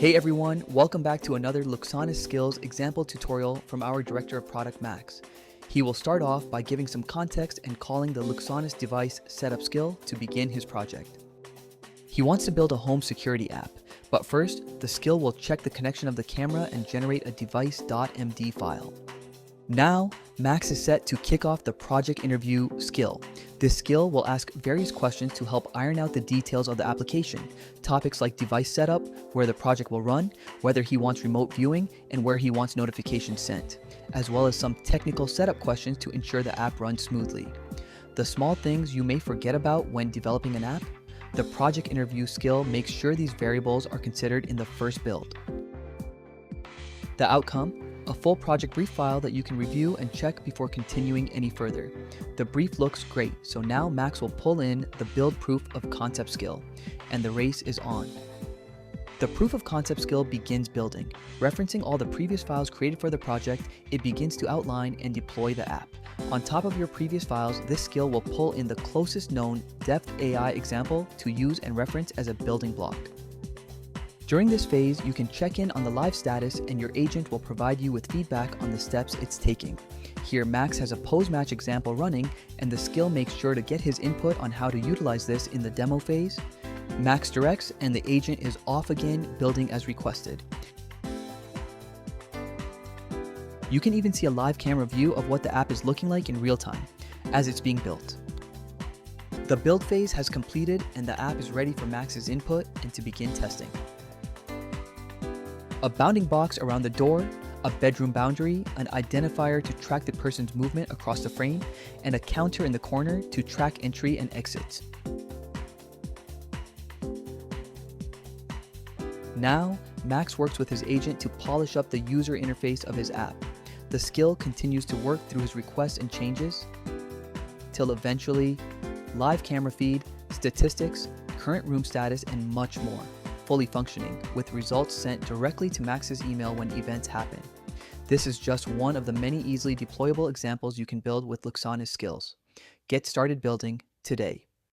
Hey everyone, welcome back to another Luxonis Skills example tutorial from our Director of Product Max. He will start off by giving some context and calling the Luxonis device setup skill to begin his project. He wants to build a home security app, but first, the skill will check the connection of the camera and generate a device.md file. Now, Max is set to kick off the project interview skill. This skill will ask various questions to help iron out the details of the application, topics like device setup, where the project will run, whether he wants remote viewing, and where he wants notifications sent, as well as some technical setup questions to ensure the app runs smoothly. The small things you may forget about when developing an app, the project interview skill makes sure these variables are considered in the first build. The outcome: a full project brief file that you can review and check before continuing any further. The brief looks great, so now Max will pull in the build proof of concept skill, and the race is on. The proof of concept skill begins building. Referencing all the previous files created for the project, it begins to outline and deploy the app. On top of your previous files, this skill will pull in the closest known depth AI example to use and reference as a building block. During this phase, you can check in on the live status and your agent will provide you with feedback on the steps it's taking. Here, Max has a pose match example running, and the skill makes sure to get his input on how to utilize this in the demo phase. Max directs, and the agent is off again, building as requested. You can even see a live camera view of what the app is looking like in real time, as it's being built. The build phase has completed, and the app is ready for Max's input and to begin testing. A bounding box around the door, a bedroom boundary, an identifier to track the person's movement across the frame, and a counter in the corner to track entry and exits. Now, Max works with his agent to polish up the user interface of his app. The skill continues to work through his requests and changes, till eventually, live camera feed, statistics, current room status, and much more. Fully functioning, with results sent directly to Max's email when events happen. This is just one of the many easily deployable examples you can build with Luxonis Skills. Get started building today.